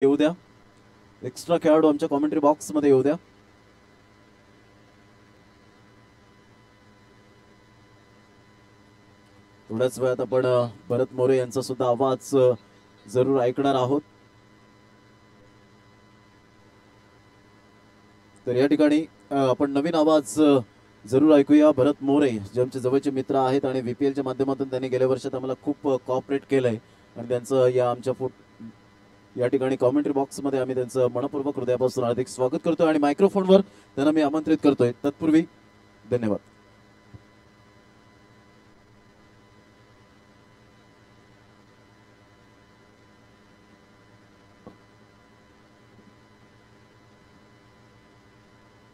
येऊ द्या. एक्स्ट्रा खेळाडू आमच्या कॉमेंट्री बॉक्स मध्ये येऊ द्या. थोड्याच वेळात आपण भरत मोरे यांचा सुद्धा आवाज जरूर ऐकणार आहोत. तर या ठिकाणी आपण नवीन आवाज जरूर ऐकूया. भरत मोरे जे आमचे जवळचे मित्र आहेत आणि VPLच्या माध्यमातून त्यांनी गेल्या वर्षात आम्हाला खूप कॉपरेट केलंय आणि त्यांचं या आमच्या या ठिकाणी कॉमेंट्री बॉक्स मध्ये आम्ही त्यांचं मनपूर्वक हृदयापासून हार्दिक स्वागत करतोय आणि मायक्रोफोनवर त्यांना मी आमंत्रित करतोय. तत्पूर्वी धन्यवाद.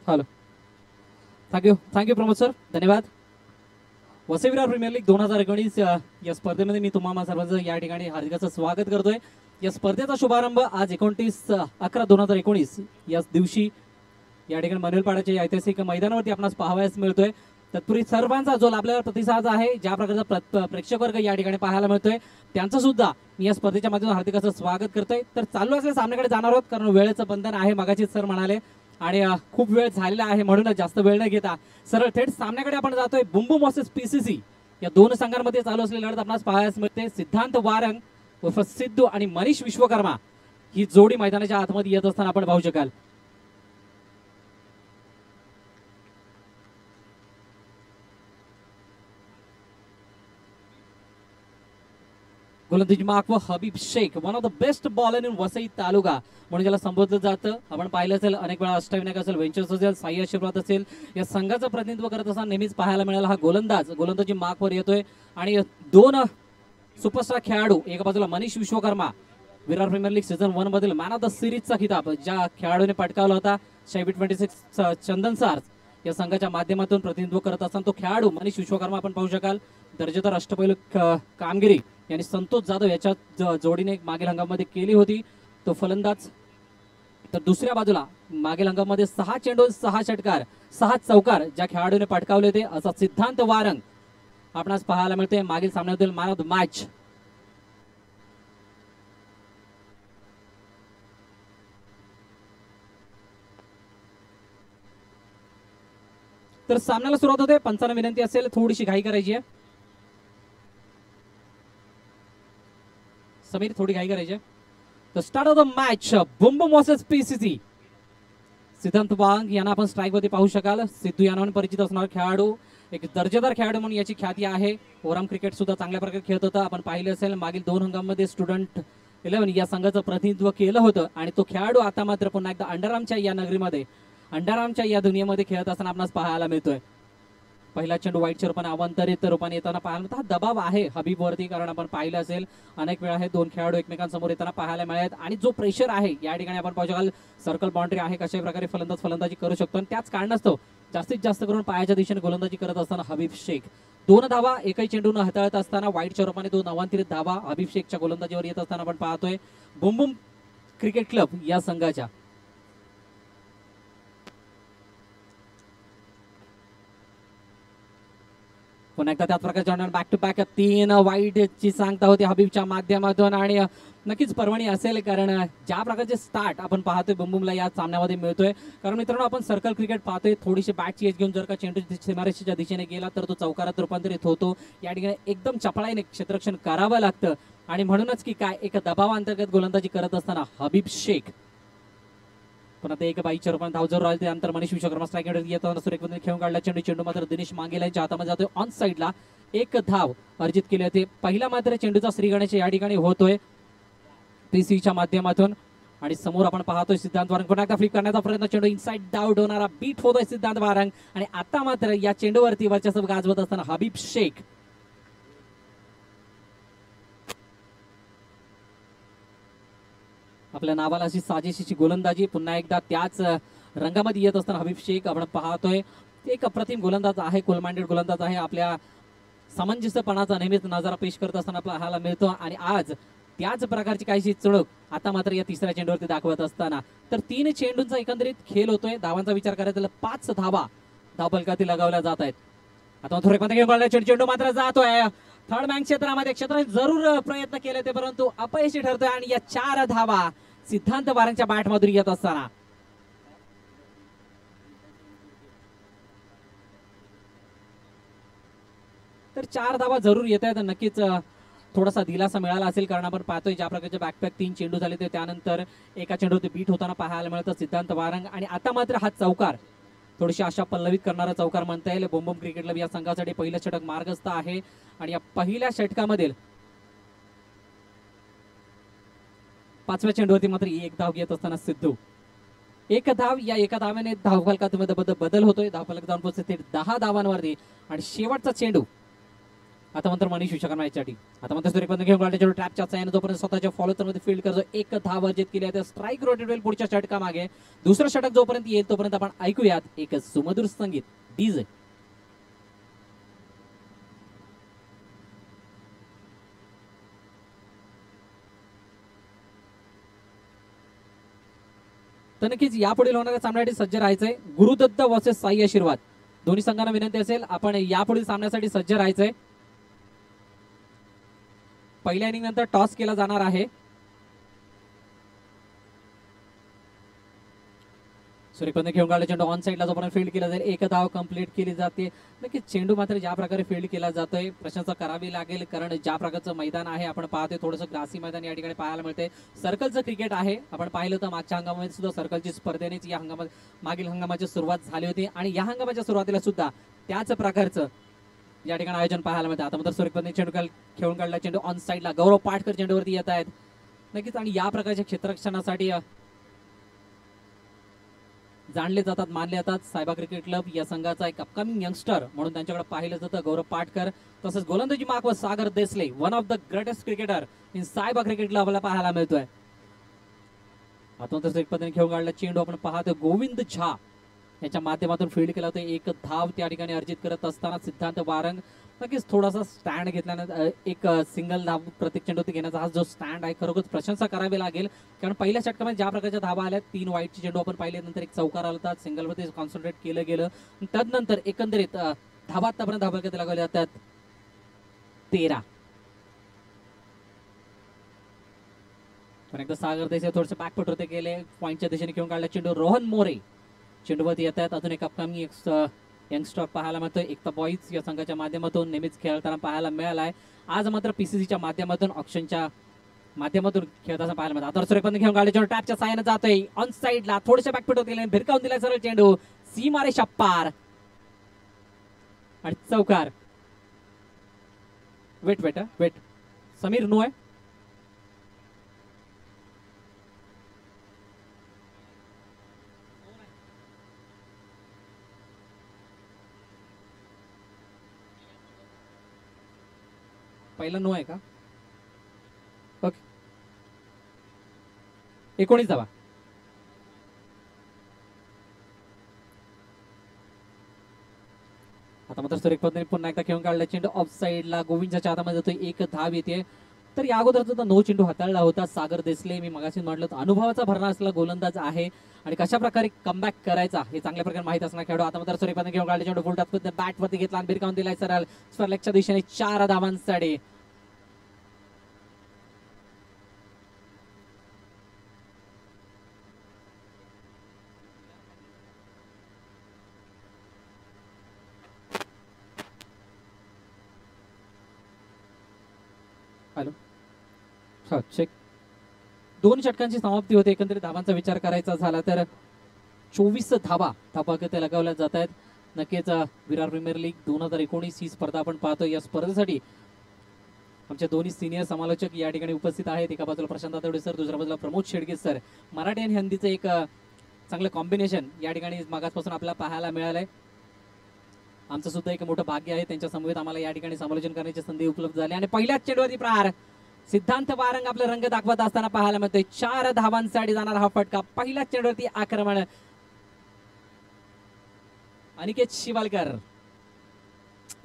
हॅलो, थँक्यू प्रमोद सर, धन्यवाद. वसई विरार प्रीमियर लीग 2019 या स्पर्धेमध्ये मी तुम्हाला सर्वांचं या ठिकाणी हार्दिक स्वागत करतोय. या स्पर्धेचा शुभारंभ आज 29/11/2019 या दिवशी या ठिकाणी मनवेलपाड्याच्या ऐतिहासिक मैदानावरती आपणास पाहावयास मिळतोय. तत्पूर्वी सर्वांचा जो आपल्याला प्रतिसाद आहे, ज्या प्रकारचा प्रेक्षक वर्ग या ठिकाणी पाहायला मिळतोय, त्यांचं सुद्धा मी या स्पर्धेच्या माध्यमातून हार्दिक स्वागत करतोय. तर चालू असलेल्या सामन्याकडे जाणार आहोत, कारण वेळेचं बंधन आहे, मगाशीच सर म्हणाले, आणि खूप वेळ झालेला आहे, म्हणूनच जास्त वेळ न घेता सरळ थेट सामन्याकडे आपण जातोय. बुंबुम वर्सेस PCC या दोन संघांमध्ये चालू असलेली लढत आपणास पाहायला मिळते. सिद्धांत वारंग उर्फ सिद्धू आणि मनीष विश्वकर्मा ही जोडी मैदानाच्या आतमध्ये येत असताना आपण पाहू शकाल. गोलंदाजी मार्क व Habib Shaikh, one of the best bowler in Vasai taluka म्हणून ज्याला संबोधलं जातं. आपण पाहिलं असेल अनेक वेळा, अष्टविनायक असेल, व्हेंचर्स असेल, साई आशीर्वाद असेल, या संघाचं प्रतिनिधित्व करत असताना नेहमीच पाहायला मिळाला हा गोलंदाजी मार्कवर येतोय. आणि दोन सुपरस्टार खेळाडू, एका बाजूला Manish Vishwakarma, Virar premier league season 1 मधील मॅन ऑफ द सिरीजचा खिताब ज्या खेळाडूने पटकावला होता, शायबी 26 चंदन सार्स या संघाच्या माध्यमातून प्रतिनिधित्व करत असताना तो खेळाडू मनीष विश्वकर्मा आपण पाहू शकाल. दर्जेदार अष्टपैलू कामगिरी यांनी संतोष जाधव याच्या जोडीने मागील हंगामामध्ये केली होती, तो फलंदाज. तर दुसऱ्या बाजूला मागील हंगामामध्ये 6 चेंडू 6 षटकार 6 चौकार ज्या खेळाडूने पटकावले होते असा सिद्धांत वारंग आपणास पाहायला मिळते. मागील सामन्यातील मॅन ऑफ द मॅच. तर सामन्याला सुरुवात होते. पंचांना विनंती असेल, थोडीशी घाई करायची आहे. समीर, थोडी घाई करायची आहे. तर स्टार्ट ऑफ द मॅच, बुंबुम वर्सेस PCC. सिद्धांत वांग यांना आपण स्ट्राईक वरती पाहू शकाल. सिद्धू या नावाने परिचित असणारा खेळाडू, एक दर्जेदार खेळाडू म्हणून याची ख्याती आहे. ओरम क्रिकेट सुद्धा चांगल्या प्रकारे खेळत होता. आपण पाहिले असेल मागील 2 हंगामामध्ये स्टुडंट 11 या संघाचं प्रतिनिधित्व केलं होतं. आणि तो खेळाडू आता मात्र पुन्हा एकदा अंडरआर्मच्या या नगरीमध्ये, अंडरआर्मच्या या दुनियेमध्ये खेळत असताना आपणास पाहायला मिळतोय. पहिला चेंडू वाईटच्या रूपाने अवंतरित रूपाने येताना पाहायला मिळतो. हा दबाव आहे हबीबवरती, कारण आपण पाहिलं असेल अनेक वेळा हे दोन खेळाडू एकमेकांसमोर येताना पाहायला मिळत, आणि जो प्रेशर आहे या ठिकाणी आपण पाहू शकाल. सर्कल बाउंड्री आहे, कशा प्रकारे फलंदाजी करू शकतो, आणि त्याच कारणास्तव जास्तीत जास्त करून पायाच्या दिशेने गोलंदाजी करत असताना हबीब शेख 2 धावा एकही चेंडून हाताळत असताना वाईटच्या रूपाने 2 अवांतरित धावा हबीब शेखच्या गोलंदाजीवर येत असताना आपण पाहतोय. बुंबुम क्रिकेट क्लब या संघाच्या पुन्हा एकदा त्याच प्रकारच्या बॅक टू बॅक 3 वाईटची सांगता होती हबीबच्या माध्यमातून, आणि नक्कीच पर्वणी असेल, कारण ज्या प्रकारचे स्टार्ट आपण पाहतोय बुंबुमला या सामन्यामध्ये मिळतोय. कारण मित्रांनो, आपण सर्कल क्रिकेट पाहतोय, थोडीशी बॅटची एज घेऊन जर का चेंडू सीमारेषेच्या दिशेने गेला तर तो चौकारात रूपांतरित होतो. या ठिकाणी एकदम चपळाईने क्षेत्ररक्षण करावं लागतं, आणि म्हणूनच की काय एक दबावाअंतर्गत गोलंदाजी करत असताना हबीब शेख पुन्हा ते 1 बाईच्या रूपाने धाव जरूर आली. त्यानंतर मनीष विश्वकर्मा स्ट्राईक येताना सुरेखपणे खेळून काढला. चेंडू मात्र दिनेश मांगेला यांच्या हातामध्ये जातोय. ऑन साईडला 1 धाव अर्जित केली होती. पहिला मात्र चेंडूचा श्रीगणेश या ठिकाणी होतोय PCच्या माध्यमातून, आणि समोर आपण पाहतोय सिद्धांत वारंग पुन्हा एकदा फ्लिक करण्याचा प्रयत्न. चेंडू इनसाइड डाऊट होणारा बीट होतोय सिद्धांत वारंग, आणि आता मात्र या चेंडूवरती वर्चस्व गाजवत असताना हबीब शेख. आपल्या नावाला अशी साजेशीची गोलंदाजी पुन्हा एकदा त्याच रंगामध्ये येत असताना हबीब शेख आपण पाहतोय. एक अप्रतिम गोलंदाज आहे, कोल माइंडेड गोलंदाज आहे. आपल्या सामंजस्यपणाचा नेहमीच नजारा पेश करत असताना पाहायला मिळतो, आणि आज त्याच प्रकारची काहीशी चुळक आता मात्र या तिसऱ्या चेंडूवरती दाखवत असताना. तर 3 चेंडूंचा एकंदरीत खेळ होतोय. धावांचा विचार करायचा तर 5 धावा धावफलकातील लगावल्या जात आहेत. आता थोडे घेऊन चेंडू मात्र जातोय थर्ड बँक क्षेत्रामध्ये. क्षेत्रात जरूर प्रयत्न केले ते, परंतु अपयशी ठरतोय, आणि या 4 धावा सिद्धांत वारंगच्या बॅट मधून येत असताना. तर 4 धावा जरूर येत आहेत. नक्कीच थोडासा दिलासा मिळाला असेल, कारण आपण पाहतोय ज्या प्रकारचे बॅकपॅक 3 चेंडू झाले ते त्यानंतर एका चेंडूवरती बीट होताना पाहायला मिळतं सिद्धांत वारंग. आणि आता मात्र हा चौकार थोडीशी आशा पल्लवित करणारा चौकार म्हणता येईल. बोंबम क्रिकेट क्लब या संघासाठी पहिलं षटक मार्गस्थ आहे आणि या पहिल्या षटकामधील 5व्या चेंडूवरती मात्र एक धाव घेत असताना सिद्धू. एक धाव, या एका धाव्याने धावफलकामध्ये बदल होतोय. धावफलक जाऊन पोहोचते थेट 10 धावांवरती. आणि शेवटचा चेंडू आता मात्र मनीष विश्वकर्मा याच्यासाठी. आता मात्र सूर्यपंत घेऊन काढले चेंडू ट्रॅपच्या साह्याने जोपर्यंत स्वतःच्या फॉलोअर मध्ये फील्ड करतो. एक धाव अर्जित केली आहे. स्ट्राईक रोटेट होईल पुढच्या षटका मागे. दुसरं षटक जोपर्यंत येईल तोपर्यंत आपण ऐकूयात एक सुमधुर संगीत डीजे. तर नक्कीच यापुढील होणाऱ्या सामन्यासाठी सज्ज राहायचंय. गुरुदत्त वर्सेस साई आशीर्वाद. दोन्ही संघांना विनंती असेल आपण यापुढील सामन्यासाठी सज्ज राहायचंय. पहिल्या इनिंग नंतर टॉस केला जाणार आहे. सूर्यपंत घेऊन काढले चेंडू ऑन साईडला जोपर्यंत फील्ड केला जाईल एक धाव कंप्लीट केली जाते. नक्कीच चेंडू मात्र ज्या प्रकारे फील्ड केला जातोय प्रशंसा करावी लागेल, कारण ज्या प्रकारचं मैदान आहे आपण पाहतोय थोडंसं ग्रासी मैदान या ठिकाणी पाहायला मिळते. सर्कलचं क्रिकेट आहे. आपण पाहिलं तर मागच्या हंगामामध्ये सुद्धा सर्कलची स्पर्धेनेच या हंगामात मागील हंगामाची सुरुवात झाली होती आणि या हंगामाच्या सुरुवातीला सुद्धा त्याच प्रकारचं या ठिकाणी आयोजन पाहायला मिळतं. आता मात्र सूर्यपंत चेंडू खेळून काढला चेंडू ऑन साईडला. गौरव पाटकर चेंडूवरती येत आहेत. नक्कीच आणि या प्रकारच्या क्षेत्ररक्षणासाठी जाणले जातात, मानले जातात. सायबा क्रिकेट क्लब या संघाचा एक अपकमिंग यंगस्टर म्हणून त्यांच्याकडे पाहिलं जातं गौरव पाटकर. तसंच गोलंदाजी मार्कवर Sagar Desale, one of the greatest cricketer in Sayba cricket club आपल्याला पाहायला मिळतोय. आता तर एक पद्धतीने खेळून काढला चेंडू आपण पाहतोय गोविंद झा याच्या माध्यमातून फील्ड केला होता. एक धाव त्या ठिकाणी अर्जित करत असताना सिद्धांत वारंग नक्कीच थोडासा स्टँड घेतल्यानंतर एक सिंगल धाव प्रत्येक चेंडूवरती घेण्याचा हा जो स्टँड आहे खरोखरच प्रशंसा करावी लागेल, कारण पहिल्या षटकामध्ये ज्या प्रकारच्या धावा आल्या 3 वाईटचे चेंडू आपण पाहिले, नंतर एक चौकार आला होता, सिंगलवरती कॉन्सन्ट्रेट केलं गेलं. त्यानंतर एकंदरीत धावा आतापर्यंत धावा लागल्या जातात 13. पण एकदा सागर देसाई थोडंसं बॅकफुट होते गेले पॉईंटच्या दिशेने घेऊन काढला चेंडू. रोहन मोरे चेंडूवरती येत आहेत. अजून एक अपकमिंग यंगस्टर पाहायला मिळतोय. एकता बॉईज या संघाच्या माध्यमातून नेहमीच खेळताना पाहायला मिळालाय. आज मात्र पीसीसीच्या माध्यमातून ऑप्शनच्या माध्यमातून खेळताना पाहायला मिळतं. आता सूर्यपंत घेऊन काढले चेंडू टॅपच्या साह्याने जातोय ऑन साईडला. थोडेसे बॅकफुट होते भिरकावून दिलाय सरळ चेंडू सीमारे शप्पार आणि चौकार. वेट समीर नो आहे. पहिला नो आहे का? ओके 19 धावा. आता मात्र सूर्यपंतने पुन्हा एकदा खेळून काढला चेंडू ऑफ साईडला. गोविंदच्या हातामध्ये जातोय एक धाव येते. तर या अगोदर सुद्धा 9 चेंडू हाताळला होता सागर देसले. मी मगाशी म्हटलं अनुभवाचा भरणा असलेला गोलंदाज आहे आणि कशा प्रकारे कमबॅक करायचा हे चांगल्या प्रकारे माहित असणार खेळाडू. आता मात्र सूर्यपंत घेऊन काढले चेंडू फुल टॉस बॅट वरती घेतला आणि बिरकावून दिलाय सरळ स्वर्लेगच्या दिशेने 4 धावांसाठी. Hello check. 2 षटकांची समाप्ती होते. एकंदरीत धावांचा विचार करायचा झाला तर 24 धावा धाबागती लगावल्या जात आहेत. नक्कीच विरार प्रीमियर लीग 2019 ही स्पर्धा आपण पाहतो. या स्पर्धेसाठी आमचे दोन्ही सिनियर समालोचक या ठिकाणी उपस्थित आहेत. एका बाजूला प्रशांत आठवडे सर, दुसऱ्या बाजूला प्रमोद शेडगे सर. मराठी आणि हिंदीचं एक चांगलं कॉम्बिनेशन या ठिकाणी मागासपासून आपल्याला पाहायला मिळालंय. आमचं सुद्धा एक मोठं भाग्य आहे त्यांच्या समवेत आम्हाला या ठिकाणी समालोचन करण्याची संधी उपलब्ध झाली. आणि पहिल्याच चेंडूवरती प्रहार सिद्धांत वारंग आपले रंग दाखवत असताना पाहायला मिळतोय. 4 धावांसाठी जाणार हा फटका. पहिल्याच चेंडूवरती आक्रमण अनिकेत शिवालकर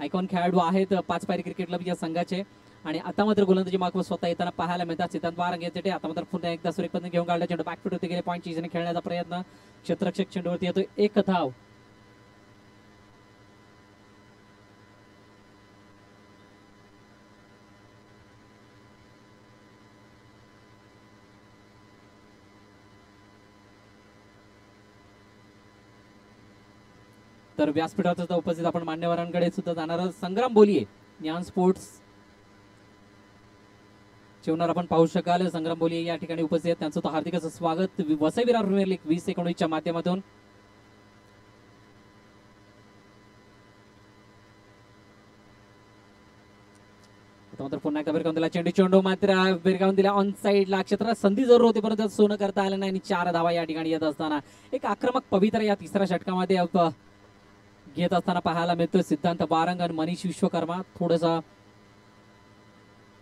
आयकॉन खेळाडू आहेत 5 पायरी क्रिकेट क्लब या संघाचे. आणि आता मात्र गोलंदाजी मार्कवर स्वतः येताना पाहायला मिळतात सिद्धांत वारंग याचे. आता मात्र पुन्हा एकदा सूर्यपंत घेऊन काढला चेंडू बॅकफुट होते गेले पॉईंट चीजने खेळण्याचा प्रयत्न. क्षेत्ररक्षक चेंडूवरती येतोय एक धाव. तर व्यासपीठावर सुद्धा उपस्थित आपण मान्यवरांकडे सुद्धा जाणार आहोत. संग्राम बोलिये ज्ञान स्पोर्ट्स जेवणार आपण पाहू शकाल. संग्राम बोलिये या ठिकाणी उपस्थित आहेत, त्यांचं तो हार्दिक असं स्वागत वसई विरार प्रीमियर लीग 2019च्या माध्यमातून. मात्र पुन्हा एकदा बेरकावून दिला चेंडू मात्र बेरकावून दिला ऑन साईडला. क्षेत्रात संधी जरूर होती परंतु सोनं करता आलं नाही आणि 4 धावा या ठिकाणी येत असताना एक आक्रमक पवित्र या तिसऱ्या षटकामध्ये घेत असताना पाहायला मिळतोय. सिद्धांत बारंग आणि मनीष विश्वकर्मा थोडंसं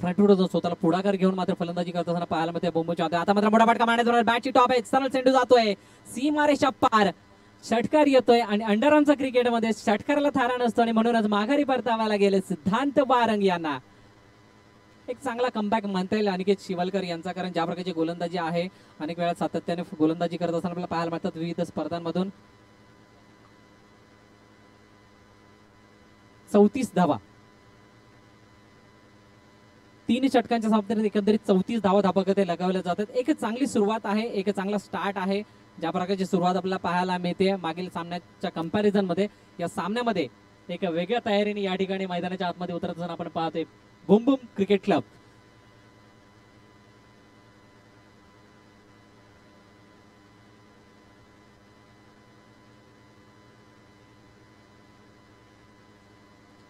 फ्रंटवूड स्वतःला पुढाकार घेऊन मात्र फलंदाजी करत असताना पाहायला मिळते. बोंबोच्या आता मात्र मोठा फटका मारण्यात बॅटची टॉप आहे, सरळ चेंडू जातोय सीमारेषा पार. षटकार येतोय आणि अंडरआर्मच्या क्रिकेटमध्ये षटकाराला थारा नसतो आणि म्हणूनच माघारी परतावायला गेले सिद्धांत बारंग यांना. एक चांगला कमबॅक म्हणता येईल अनिकेत शिवलकर यांचा, कारण ज्या प्रकारची गोलंदाजी आहे अनेक वेळा सातत्याने गोलंदाजी करत असताना आपल्याला पाहायला मिळतात विविध स्पर्धांमधून. 34 धावा 3 षटकांच्या समाप्तीनंतर एकंदरीत 34 धावा धापकते लगावल्या जातात. एक चांगली सुरुवात आहे, एक चांगला स्टार्ट आहे. ज्या प्रकारची सुरुवात आपल्याला पाहायला मिळते मागील सामन्याच्या कंपॅरिझन मध्ये, या सामन्यामध्ये एक वेगळ्या तयारीने या ठिकाणी मैदानाच्या आतमध्ये उतरत असताना आपण पाहतोय बुम बुम क्रिकेट क्लब.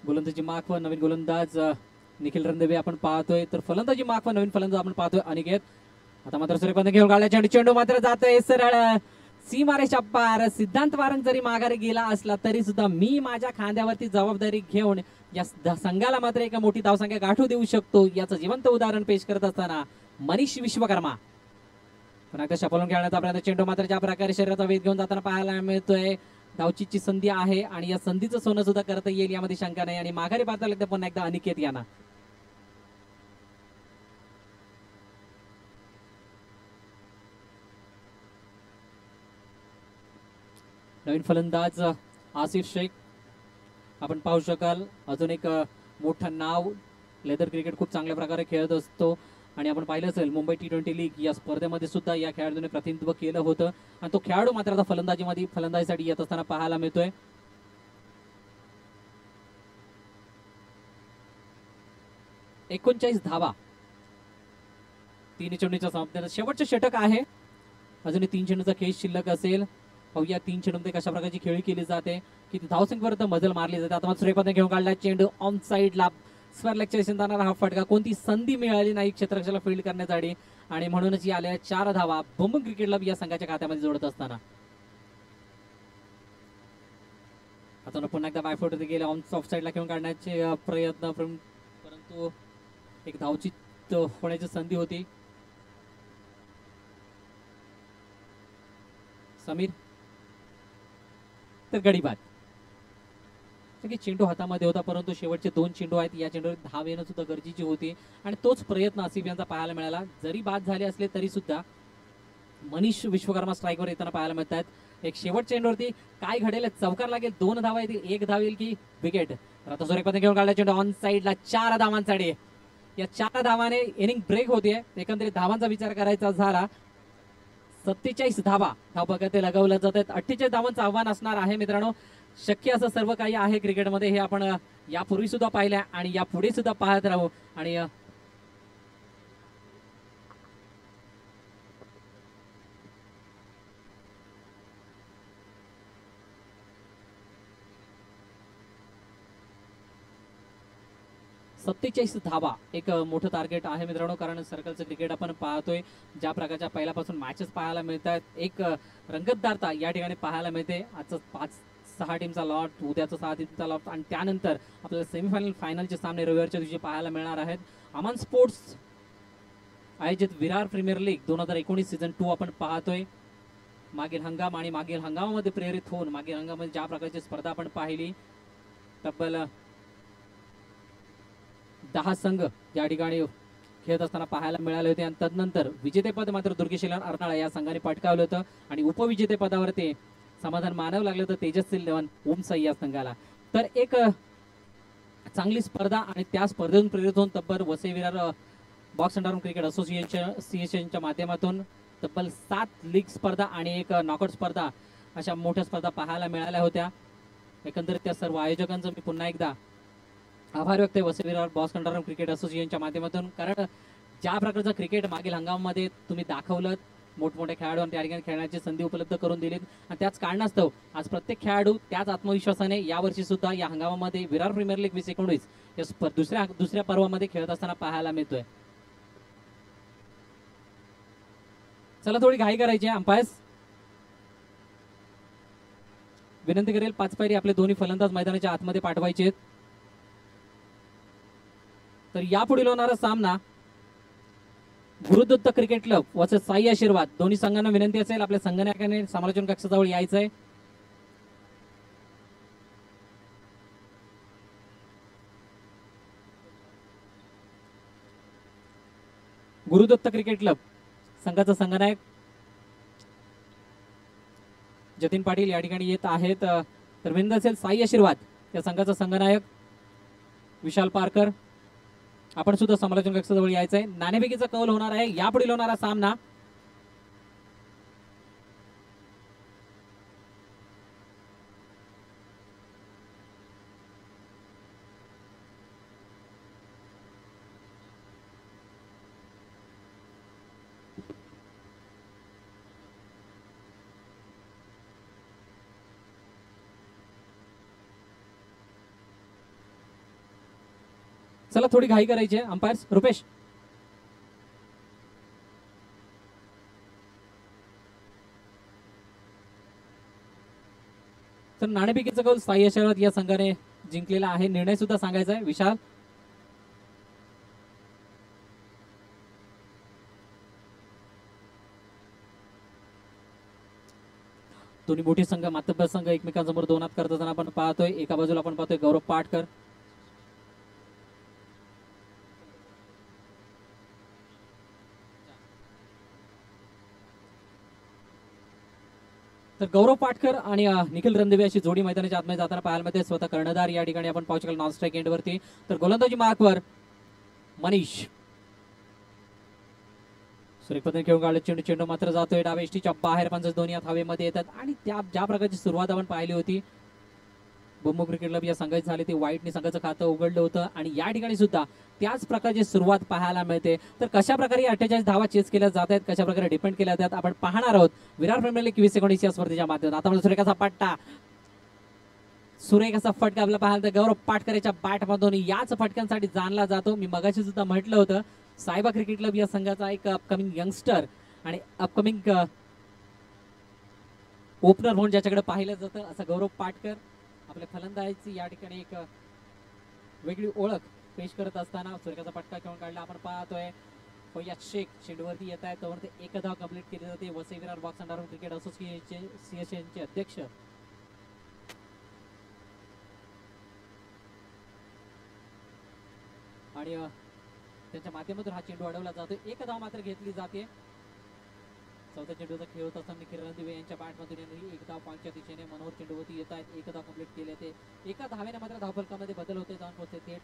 गोलंदाजी मार्क व नवीन गोलंदाज निखिल रणदेवे आपण पाहतोय, तर फलंदाजी मार्क व नवीन फलंदाज आपण पाहतोय अनिकेत. आता मात्र सूर्यपंत घेऊन काढला चेंडू मात्र जातोय सरळ सीमारेषा पार. सिद्धांत बारंग जरी माघारी गेला असला तरी सुद्धा मी माझ्या खांद्यावरती जबाबदारी घेऊन या संघाला मात्र एक मोठी धावसंख्या गाठू देऊ शकतो याचं जिवंत उदाहरण पेश करत असताना मनीष विश्वकर्मा पुन्हा एकदा शपलून खेळण्याचा प्रयत्न. चेंडू मात्र ज्या प्रकारे शरीराचा वेध घेऊन जाताना पाहायला मिळतोय. धावचीची संधी आहे आणि या संधीचं सोनं सुद्धा करता येईल यामध्ये शंका नाही आणि माघारी पाहता लागते पुन्हा एकदा अनिकेत यांना. नवीन फलंदाज आसिफ शेख आपण पाहू शकाल, अजून एक मोठं नाव. लेदर क्रिकेट खूप चांगल्या प्रकारे खेळत असतो आणि आपण पाहिलं असेल मुंबई T20 लीग या स्पर्धेमध्ये सुद्धा या खेळाडूने प्रतिनिधित्व केलं होतं आणि तो खेळाडू मात्र आता फलंदाजीसाठी येत असताना पाहायला मिळतोय. एकोणचाळीस धावा 3 चेंडूच्या समाप्तीनंतर शेवटचे षटक आहे. अजून 3 चेंडूचा खेळ शिल्लक असेल. पाहूया 3 चेंडूमध्ये कशा प्रकारची खेळी केली जाते, किती धावसंख्येपर्यंत मजल मारली जाते. आता सूर्यपंत घेऊन काढला चेंडू ऑन साईडला स्क्वेअर लेगच्या दिशेने जाणारा हा फटका. कोणती संधी मिळाली नाही क्षेत्ररक्षकाला फील्ड करण्यासाठी आणि म्हणूनच या आलेल्या 4 धावा बुम क्रिकेट क्लब या संघाच्या खात्यामध्ये जोडत असताना आता पुन्हा एकदा बायफोट गेले ऑन ऑफ साईडला घेऊन काढण्याचे प्रयत्न, परंतु एक धावचित होण्याची संधी होती. समीर तर गडी बाद. चेंडू हातामध्ये होता परंतु शेवटचे 2 चेंडू आहेत, या चेंडूवर धाव येणं सुद्धा गरजेची होती आणि तोच प्रयत्न आसिफ यांचा पाहायला मिळाला. जरी बाद झाले असले तरी सुद्धा मनीष विश्वकर्मा स्ट्राईकवर येताना पाहायला मिळतात. एक शेवट चेंडूवरती काय घडेल, चौकार लागेल, 2 धावा येतील, 1 धाव येईल की विकेट. आता सूर्यपंत घेऊन काढला चेंडू ऑन साईडला 4 धावांसाठी. या 4 धावाने इनिंग ब्रेक होतीये. एकंदरीत धावांचा विचार करायचा झाला 47 धावा धावपकाते लगावल्या जातात. 48 धावांचं आव्हान असणार आहे मित्रांनो. शक्य असं सर्व काही आहे क्रिकेटमध्ये, हे आपण यापूर्वी सुद्धा पाहिलं आणि यापुढे सुद्धा पाहत राहू. आणि 47 धावा एक मोठं टार्गेट आहे मित्रांनो, कारण सर्कलचं क्रिकेट आपण पाहतोय ज्या प्रकारच्या पहिल्यापासून मॅचेस पाहायला मिळतात. एक रंगतदारता या ठिकाणी पाहायला मिळते. आजचं 5-6 टीमचा लॉट, उद्याचा 6 टीमचा लॉट आणि त्यानंतर आपल्याला सेमीफायनल फायनलचे सामने रविवारच्या दिवशी पाहायला मिळणार आहेत. अमन स्पोर्ट्स आयोजित विरार प्रीमियर लीग 2019 सीझन 2 आपण पाहतोय. मागील हंगाम आणि मागील हंगामामध्ये प्रेरित होऊन मागील हंगामामध्ये ज्या प्रकारची स्पर्धा आपण पाहिली, तब्बल 10 संघ या ठिकाणी खेळत असताना पाहायला मिळाले होते आणि तदनंतर विजेतेपद मात्र दुर्गेशलन अर्नाळा या संघाने पटकावलं होतं आणि उपविजेतेपदावरती समाधान मानावं लागलं होतं तेजस्वी लेवन ओमसाई या संघाला. तर एक चांगली स्पर्धा आणि त्या स्पर्धेतून प्रेरित होऊन तब्बल Vasai Virar box underarm cricket असोसिएशनच्या माध्यमातून तब्बल 7 लीग स्पर्धा आणि एक नॉकआउट स्पर्धा अशा मोठ्या स्पर्धा पाहायला मिळाल्या होत्या. एकंदरीत त्या सर्व आयोजकांचं मी पुन्हा एकदा आभार व्यक्त आहे वसई विरार बॉस कंडारम क्रिकेट असोसिएशनच्या माध्यमातून. कारण ज्या प्रकारचं क्रिकेट मागील हंगामामध्ये तुम्ही दाखवलं, मोठमोठ्या खेळाडूंना त्या ठिकाणी खेळण्याची संधी उपलब्ध करून दिलीत आणि त्याच कारणास्तव आज प्रत्येक खेळाडू त्याच आत्मविश्वासाने यावर्षी सुद्धा या हंगामामध्ये विरार प्रीमियर लीग 2019 या दुसऱ्या पर्वामध्ये खेळत असताना पाहायला मिळतोय. चला थोडी घाई करायची अंपायर्स. विनंती करेल 5 पायरी आपले दोन्ही फलंदाज मैदानाच्या आतमध्ये पाठवायचे आहेत. तर यापुढील होणारा सामना Gurudatt cricket club versus Sai Ashirwad. दोन्ही संघांना विनंती असेल आपल्या संघनायकाने समालोचन कक्षाजवळ यायचंय. गुरुदत्त क्रिकेट क्लब संघाचा संघनायक जतीन पाटील या ठिकाणी येत आहेत. तर विनंती असेल साई आशीर्वाद या संघाचा संघनायक विशाल पारकर आपण सुद्धा समालोचन कक्षाजवळ यायचंय. नाणेफेकीचा कौल होणार आहे यापुढील होणारा सामना. चला थोडी घाई करायची आहे अंपायर्स. रुपेश तर नाणेफेकीचा कौल साई आशीर्वाद या संघाने जिंकलेला आहे. निर्णय सुद्धा सांगायचा आहे विशाल. दोन्ही मोठी संघ मातब्बर संघ एकमेकांसमोर दोनात करत असताना आपण पाहतोय. एका बाजूला आपण पाहतोय गौरव पाटकर, तर गौरव पाटकर आणि निखिल रणदिवे अशी जोडी मैदानाच्या आतमध्ये जाताना पाहायला मिळते. स्वतः कर्णधार या ठिकाणी आपण पाहू शकाल नॉन स्ट्राईक एंड वरती. तर गोलंदाजी मार्कवर मनीष सुरेख पद्धतीने खेळून काढले. चेंडू चेंडू मात्र जातोय डाव्या एष्टीच्या बाहेर. 5 दोन्ही हात हवेमध्ये येतात आणि त्या ज्या प्रकारची सुरुवात आपण पाहिली होती बुंबू क्रिकेट क्लब या संघाची झाली ती वाईटने संघाचं खातं उघडलं होतं आणि या ठिकाणी सुद्धा त्याच प्रकारची सुरुवात पाहायला मिळते. तर कशा प्रकारे 48 धावा चेस केल्या जात आहेत, कशा प्रकारे डिपेंड केल्या जातात आपण पाहणार आहोत विरार प्रीमियर लीग 2019 या स्पर्धेच्या माध्यमातून. आता मला सुरेखाचा पट्टा, सुरेख असा फटका आपल्याला पाहायला तर गौरव पाटकरच्या बॅटमधून याच फटक्यांसाठी जाणला जातो. मी मगाशी सुद्धा म्हटलं होतं सायबा क्रिकेट क्लब या संघाचा एक अपकमिंग यंगस्टर आणि अपकमिंग ओपनर म्हणून ज्याच्याकडे पाहिलं जातं असं गौरव पाटकर आपल्या फलंदाजीची या ठिकाणी एक वेगळी ओळख पेश करत असताना सुरेखाचा पटका खेळून काढला. आपण पाहतोय फैयाज शेख चेंडूवरती येत आहे तर ते एक धाव कंप्लीट केली जाते. वसई विरार बॉक्स अंडारून क्रिकेट असोसिएशनचे अध्यक्ष आणि त्यांच्या माध्यमातून हा चेंडू अडवला जातो. एक धाव मात्र घेतली जाते. चौथ्या चेंडूचा खेळ होत असताना निखिल रणदिवे यांच्या बॅटमधून यांनी एक धाव पॉईंटच्या दिशेने मनोहर चेंडूवरती येत आहेत. एक धाव कंप्लीट केले ते एका धावेने मात्र धावफलकामध्ये बदल होते. जाऊन पोहोचते थेट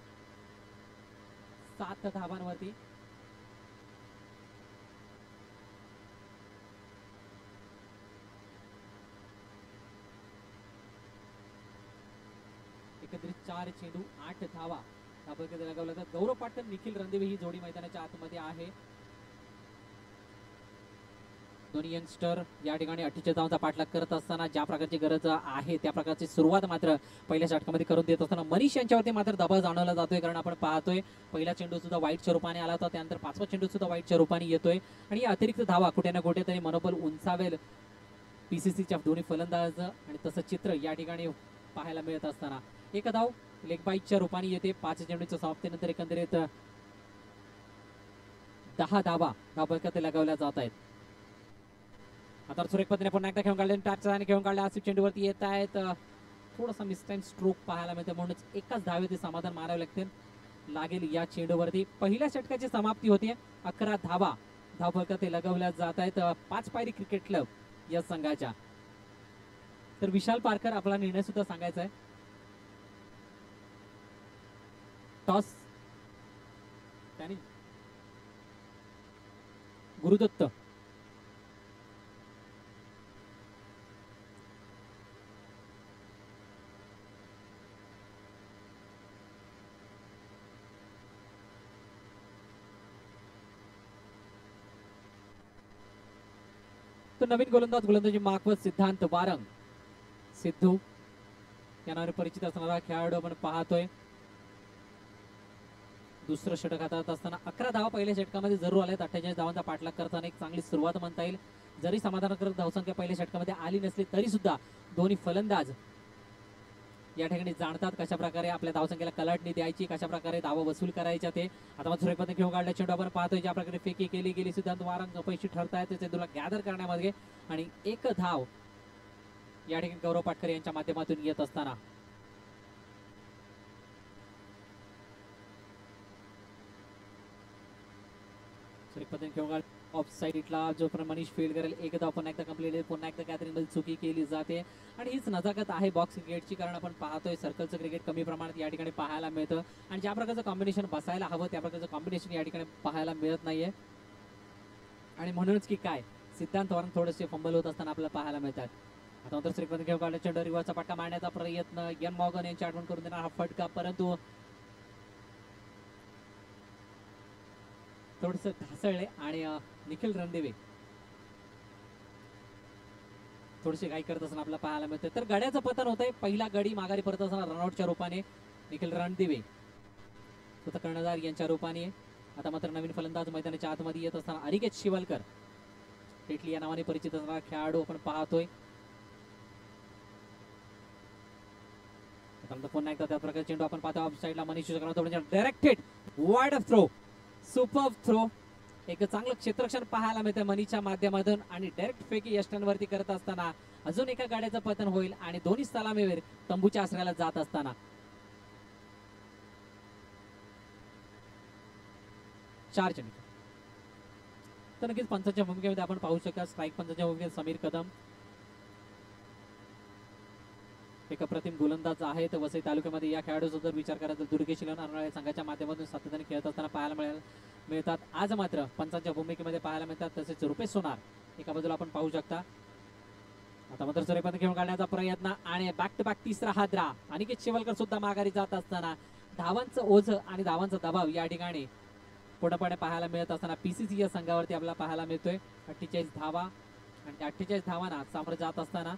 7 धावांवरती. एकत्रित 4 चेंडू 8 धावा धावफलकामध्ये लगावल्या जातात. गौरव पाटकर निखिल रणदिवे ही जोडी मैदानाच्या आतमध्ये आहे. दोन्ही यंगस्टर या ठिकाणी 48 धावांचा पाठलाग करत असताना ज्या प्रकारची गरज आहे त्या प्रकारची सुरुवात मात्र पहिल्या षटकामध्ये करून देत असताना मनीष यांच्यावरती मात्र दबाव जाणवला जातोय. कारण आपण पाहतोय पहिला चेंडू सुद्धा वाईटच्या रूपाने आला होता, त्यानंतर 5वा चेंडू सुद्धा वाईटच्या रूपाने येतोय आणि या अतिरिक्त धावा कुठे ना कुठे तरी मनोबल उंचावेल पीसीसीच्या दोन्ही फलंदाज आणि तसं चित्र या ठिकाणी पाहायला मिळत असताना एक धाव लेग बाईटच्या रूपाने येते. 5 चेंडूच्या समाप्तीनंतर एकंदरीत 10 धावा धावफलकात लगावल्या जात आहेत. आता सुरेख पद्धतीने पुन्हा एकदा खेळून काढले टॅचचा खेळून काढले. आसिफ चेंडूवरती येत आहेत. थोडासा मिसटाईम स्ट्रोक पाहायला मिळते म्हणूनच एकाच धावेवरती समाधान मारावे लागते लागेल या चेंडूवरती. पहिल्या षटकाची समाप्ती होती. 11 धावा धावफलकात लगावल्या जात आहेत 5 पायरी क्रिकेट क्लब या संघाच्या. तर विशाल पारकर आपला निर्णय सुद्धा सांगायचा आहे. टॉस त्याने गुरुदत्त तर नवीन गोलंदाजी मागवत सिद्धांत वारंग. सिद्धू या नावाने परिचित असणारा खेळाडू आपण पाहतोय. दुसरं षटक हातात असताना 11 धावा पहिल्या षटकामध्ये जरूर आल्यात. 48 धावांचा पाठलाग करताना एक चांगली सुरुवात म्हणता येईल. जरी समाधानकारक धावसंख्या पहिल्या षटकामध्ये आली नसली तरी सुद्धा दोन्ही फलंदाज या ठिकाणी जाणतात कशा प्रकारे आपल्या धावसंख्येला कलाटणी द्यायची, कशा प्रकारे धावा वसूल करायच्या. ते आता मग सुरेखपणे घेऊन काढल्या चेंडू आपण पाहतोय ज्या प्रकारे फेकी केली गेली. सिद्धांत वारंग अपयशी ठरतायत चेंडूला गॅदर करण्यामध्ये आणि एक धाव या ठिकाणी गौरव पाटकर यांच्या माध्यमातून येत असताना सुरेखपणे घेऊन ऑफ साईडला जो मनीष फील्ड करेल एक धाव पुन्हा एकदा कंप्लीट. पुन्हा एकदा गॅदरिंग मध्ये चुकी केली जाते आणि हीच नजाकत आहे बॉक्स क्रिकेटची. कारण आपण पाहतोय सर्कलचं क्रिकेट कमी प्रमाणात या ठिकाणी पाहायला मिळतं आणि ज्या प्रकारचं कॉम्बिनेशन बसायला हवं त्या प्रकारचं कॉम्बिनेशन या ठिकाणी पाहायला मिळत नाहीये. आणि म्हणूनच की काय सिद्धांत वारंग थोडेसे फंबल होत असताना आपल्याला पाहायला मिळतात. आता नंतर श्रीपती घेऊन काढला चेंडू रिव्हर्सचा फटका मारण्याचा प्रयत्न. एन मॉर्गन यांची आठवण करून देणार हा फटका, परंतु थोडस ढासळले आणि निखिल रणदिवे थोडीशी घाई करत असताना आपल्याला पाहायला मिळतं. तर गड्याचं पतन होतंय. पहिला गडी माघारी परत असताना रनआउटच्या रूपाने निखिल रणदिवे स्वतः कर्णधार यांच्या रूपाने. आता मात्र नवीन फलंदाज मैदानाच्या आतमध्ये येत असताना अनिकेत शिवलकर पेटली या नावाने परिचित असणारा खेळाडू आपण पाहतोय. पुन्हा एकदा त्या प्रकारचे चेंडू आपण पाहतो ऑफ साईडला Manish directed wide throw, super throw. एक चांगलं क्षेत्ररक्षण पाहायला मिळतं मनीच्या माध्यमातून आणि डायरेक्ट फेकी यष्टांवरती करत असताना अजून एका गाड्याचं पतन होईल आणि दोन्ही सलामीवीर तंबूच्या आश्रयाला जात असताना 4 चेंडू. तर नक्कीच पंचांच्या भूमिकेमध्ये आपण पाहू शकता स्ट्राईक पंचांच्या भूमिकेत समीर कदम एक अप्रतिम गोलंदाज आहेत. वसई तालुक्यामध्ये या खेळाडूचा जर विचार करायचा तर दुर्गेश अर्नाळे संघाच्या माध्यमातून सातत्याने खेळत असताना पाहायला मिळतात. आज मात्र पंचांच्या भूमिकेमध्ये पाहायला मिळतात. तसेच रुपेश सोनार एका बाजूला आपण पाहू शकता. आता मात्र सूर्यपंत घेऊन काढण्याचा प्रयत्न आणि बॅक टू बॅक तिसरा हादरा. अनिकेत शिवलकर सुद्धा माघारी जात असताना धावांचं ओझं आणि धावांचा दबाव या ठिकाणी पूर्णपणे पाहायला मिळत असताना पीसीसी या संघावरती आपल्याला पाहायला मिळतोय. 48 धावा आणि त्या 48 धावांना सामोरं जात असताना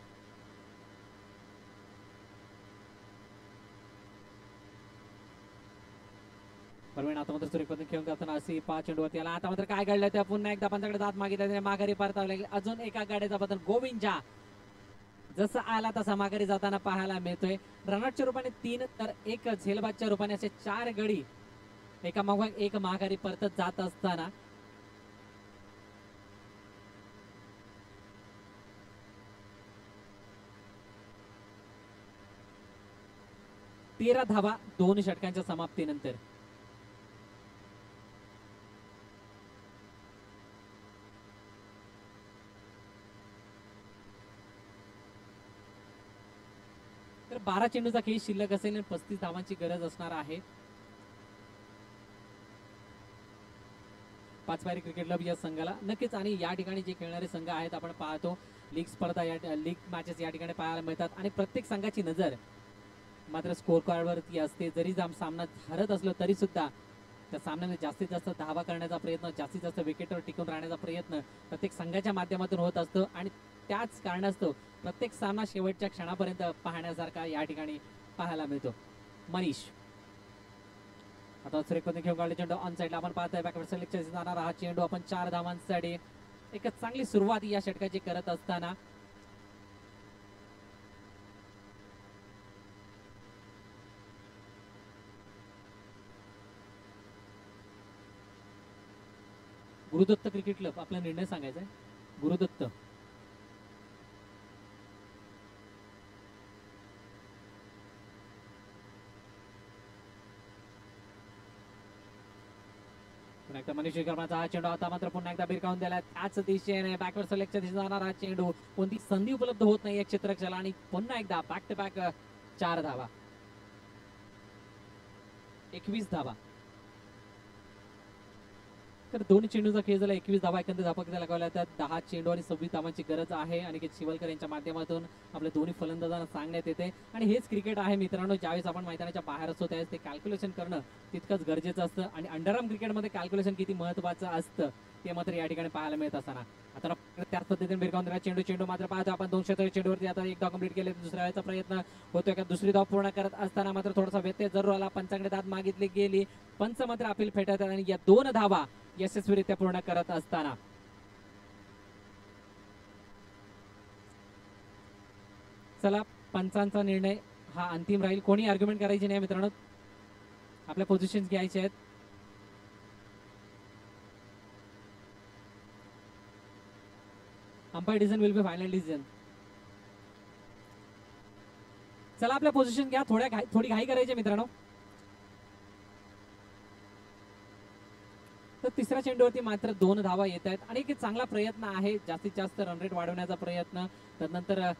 परवीन आता मात्र सूर्यपंत खेळून जाताना अशी 5 चेंडूवरती आला. आता मात्र काय घडलं त्या पुन्हा एकदा पंचाकडे जात मागितलं माघारी परतावं लागेल. अजून एका गाड्याचा बदल गोविंदजा जसं आला तसा माघारी जाताना पाहायला मिळतोय. रनआउटच्या रूपाने 3 तर एक झेलबादच्या रूपाने असे 4 गडी एका मागोमाग एक माघारी परतत जात असताना तेरा धावा 2 षटकांच्या समाप्तीनंतर. तर 12 चेंडूचा खेळ शिल्लक असेल आणि 35 धावांची गरज असणार आहे. 5 पायरी क्रिकेट क्लब या संघाला नक्कीच. आणि या ठिकाणी जे खेळणारे संघ आहेत आपण पाहतो लीग स्पर्धा या लीग मॅचेस या ठिकाणी पाहायला मिळतात आणि प्रत्येक संघाची नजर मात्र स्कोर कार्डवरती असते. जरी सामना हरत असलो तरी सुद्धा त्या सामन्यामध्ये जास्तीत जास्त धावा करण्याचा प्रयत्न, जास्तीत जास्त विकेटवर टिकून राहण्याचा प्रयत्न प्रत्येक संघाच्या माध्यमातून होत असतो आणि त्याच कारणास्तव प्रत्येक सामना शेवटच्या क्षणापर्यंत पाहण्यासारखा या ठिकाणी पाहायला मिळतो. मनीष आता सुरेखपणे घेऊन काढले चेंडू ऑन साईडला आपण पाहतोय बॅकवर्ड सिलेक्शन जाणारा हा चेंडू आपण 4 धावांसाठी एक चांगली सुरुवात या षटकाची करत असताना गुरुदत्त क्रिकेट क्लब आपला निर्णय सांगायचा आहे. गुरुदत्त पुन्हा एकदा मनीष विक्रमाचा हा चेंडू आता मात्र पुन्हा एकदा बिरकावून दिला. त्याच दिशेने बॅकवर्ड सिलेक्शन दिशेने जाणारा हा चेंडू कोणती संधी उपलब्ध होत नाही क्षेत्ररक्षणाला आणि पुन्हा एकदा बॅक टू बॅक 4 धावा 21 धावा. तर 2 चेंडूचा खेळ झाला 21 धावा एकंदर धापा लगावल्या. त्यात 10 चेंडू आणि 26 धावांची गरज आहे. अनिकेत शिवलकर यांच्या माध्यमातून आपल्या दोन्ही फलंदाजांना सांगण्यात येते आणि हेच क्रिकेट आहे मित्रांनो. ज्यावेळेस आपण मैदानाच्या बाहेर असतो त्यावेळेस ते कॅल्क्युलेशन करणं तितकंच गरजेचं असतं आणि अंडरआर्म क्रिकेटमध्ये कॅल्क्युलेशन किती महत्वाचं असतं ते मात्र या ठिकाणी पाहायला मिळत असताना आता त्याच पद्धतीने भिरकावून चेंडू चेंडू मात्र पाहतो आपण 200 चेंडूवरती आता एक धाव कंप्लीट केले. दुसऱ्या वेळेचा प्रयत्न होतोय का दुसरी धाव पूर्ण करत असताना मात्र थोडासा व्यत्यय जरूर आला. पंचांकडे दाद मागितली गेली. पंच मात्र अपील फेटाळतात आणि या 2 धावा यशस्वीरित्या पूर्ण करत असताना चला पंचांचा निर्णय हा अंतिम राहील. कोणी आर्ग्युमेंट करायची नाही मित्रांनो. आपल्या पोझिशन घ्यायचे आहेत. Umpire decision will be final decision. चला आपल्या पोझिशन घ्या. थोडी घाई करायची मित्रांनो. तर तिसऱ्या चेंडूवरती मात्र 2 धावा येत आहेत आणि एक चांगला प्रयत्न आहे. जास्तीत जास्त रन रेट वाढवण्याचा प्रयत्न, त्यानंतर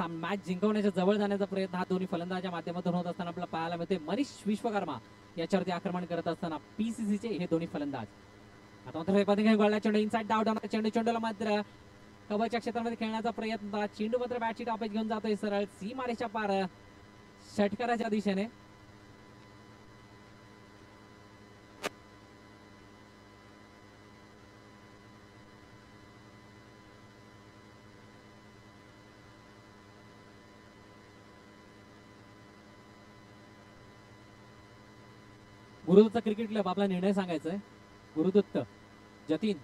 मॅच जिंकवण्याच्या जवळ जाण्याचा प्रयत्न हा दोन्ही फलंदाजाच्या माध्यमातून होत असताना आपल्याला पाहायला मिळते. मनीष विश्वकर्मा याच्यावरती आक्रमण करत असताना पीसीसीचे हे दोन्ही फलंदाज. आता मात्र गोळला चेंडू इनसाइड डाऊन चेंडूला मात्र कव्हरच्या क्षेत्रामध्ये खेळण्याचा प्रयत्न. चेंडू मात्र बॅटची टॉपेज घेऊन जातोय सरळ सीमारेषा पार षटकाराच्या दिशेने. गुरुदत्त क्रिकेट क्लब आपला निर्णय सांगायचा आहे. गुरुदत्त जतीन.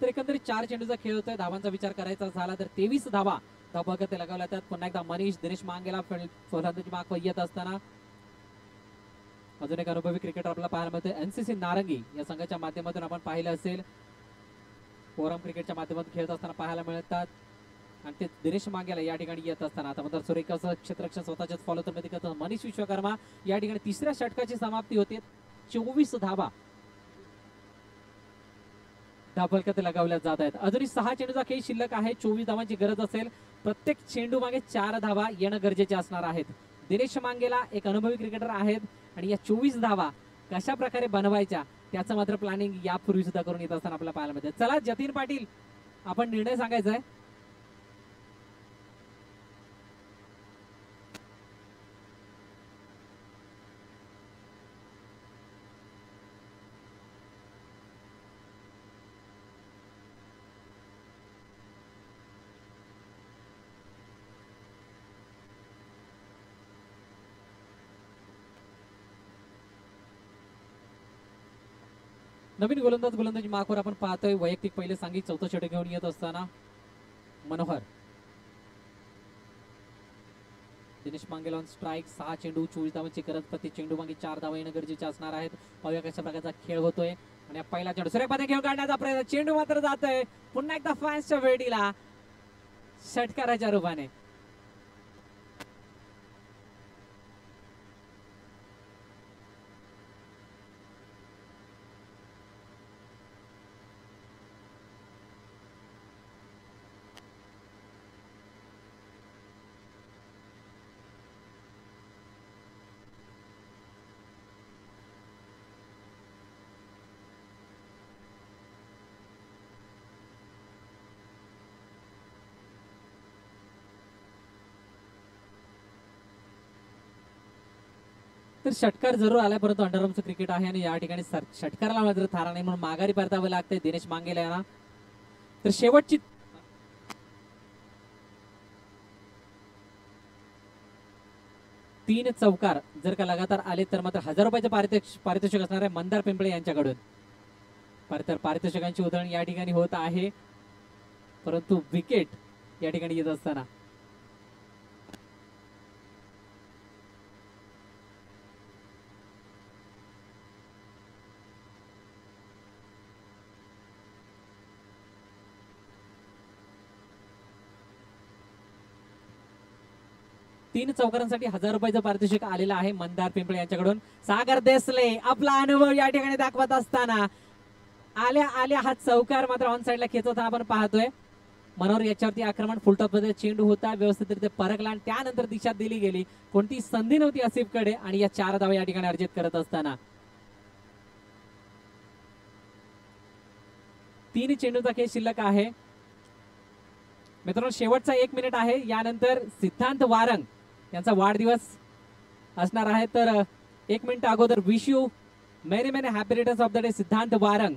तर एकंदरीत 4 चेंडूचा खेळ होतोय. धावांचा विचार करायचा झाला तर 23 धावा धावपगत लगावल्या जातात. पुन्हा एकदा मनीष दिनेश मांगेला फलंदाजी माग येत असताना अजून एक अनुभवी क्रिकेटर आपल्याला पाहायला मिळतोय. एनसीसी नारंगी या संघाच्या माध्यमातून आपण पाहिलं असेल. फोरम क्रिकेटच्या माध्यमातून खेळत असताना पाहायला मिळतात आणि ते दिनेश मांगेला या ठिकाणी येत असताना आता मात्र सुरेखाचं क्षेत्ररक्षण स्वतःच्याच फॉलोथ्रू मध्ये करत मनीष विश्वकर्मा या ठिकाणी तिसऱ्या षटकाची समाप्ती होते. 24 धावा धावफलकात लगावल्या जात आहेत. अजूनही 6 चेंडूचा खेळ शिल्लक आहे. 24 धावांची गरज असेल. प्रत्येक चेंडू मागे 4 धावा येणं गरजेचे असणार आहेत. दिनेश मांगेला एक अनुभवी क्रिकेटर आहेत आणि या 24 धावा कशा प्रकारे बनवायच्या त्याचं मात्र प्लॅनिंग यापूर्वी सुद्धा करून येत असताना आपल्याला पाहायला मिळते. चला जतीन पाटील आपण निर्णय सांगायचा आहे. नवीन गोलंदाजी मार्कवर आपण पाहतोय. वैयक्तिक पहिले सांगित 4थं षटक घेऊन येत असताना मनोहर. दिनेश मांगेला ऑन स्ट्राईक. 6 चेंडू 24 धावांची गरज. प्रति चेंडू मागे 4 धावा येणं गरजेचे असणार आहेत. पाहूया कशा प्रकारचा खेळ होतोय आणि पहिला चेंडू सुरेखपणे खेळ काढण्याचा प्रयत्न. चेंडू मात्र जातोय पुन्हा एकदा फॅन्सच्या वेडीला षटकाराच्या रूपाने. तर षटकार जरूर आलाय परंतु अंडरआर्मचं क्रिकेट आहे आणि या ठिकाणी षटकाराला मात्र थारा नाही म्हणून माघारी परतावं लागतंय दिनेश मांगेला यांना. तर शेवटची 3 चौकार जर का लगातार आले तर मात्र 1000 रुपयाचे पारितोषिक असणार आहे मंदार पिंपळे यांच्याकडून. पारितोषिकांची उधळण या ठिकाणी होत आहे परंतु विकेट या ठिकाणी येत असताना 3 चौकारांसाठी 1000 रुपयाचं पारितोषिक आलेलं आहे मंदार पिंपळे यांच्याकडून. सागर देसले आपला अनुभव या ठिकाणी दाखवत असताना आल्या आल्या हा चौकार मात्र ऑन साइडला खेचवताना आपण पाहतोय. मनोहर याच्यावरती आक्रमण फुलटॉप मध्ये चेंडू होता व्यवस्थितरित्या परखला आणि त्यानंतर दिशा दिली गेली. कोणती संधी नव्हती आसिफकडे आणि या 4 धावा या ठिकाणी अर्जित करत असताना 3 चेंडूचा खेळ शिल्लक आहे. मित्रांनो शेवटचा 1 मिनिट आहे. यानंतर सिद्धांत वारंग यांचा वाढदिवस असणार आहे तर 1 मिनिट अगोदर wish you many many happy returns of the day सिद्धांत वारंग.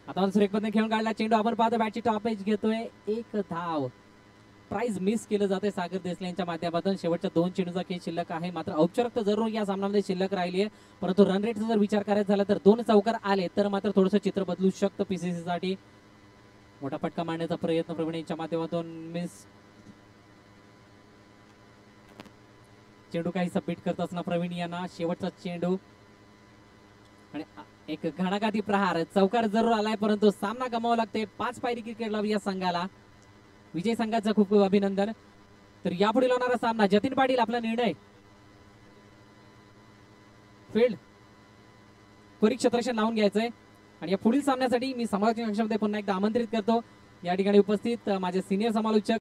आता सुरेख पद्धतीने खेळून काढला चेंडू. आपण पाहतो बॅटची टॉप एज घेतोय. एक धाव. प्राइज मिस केलं जाते सागर देसले यांच्या माध्यमातून. शेवटच्या 2 चेंडूचा खेळ शिल्लक आहे. मात्र औपचारिकता जरूर या सामन्यामध्ये शिल्लक राहिली आहे. परंतु रन रेटचा जर विचार करायचा झाला तर 2 चौकार आले तर मात्र थोडंसं चित्र बदलू शकतं पीसीसी साठी. मोठा फटका मारण्याचा प्रयत्न प्रवीण यांच्या माध्यमातून मिस. चेंडू काही सबमिट करत असणार प्रवीण यांना. शेवटचा चेंडू आणि एक घणाघाती प्रहार. चौकार जरूर आलाय परंतु सामना गमावा लागते. 5 पायरी क्रिकेट या संघाला. विजय संघाचं खूप खूप अभिनंदन. तर यापुढील होणारा सामना जतीन पाटील आपला निर्णय. फील्ड त्वरित क्षेत्ररक्षण लावून घ्यायचंय आणि या पुढील सामन्यासाठी मी समालोचक कक्षामध्ये पुन्हा एकदा आमंत्रित करतो या ठिकाणी उपस्थित माझे सिनियर समालोचक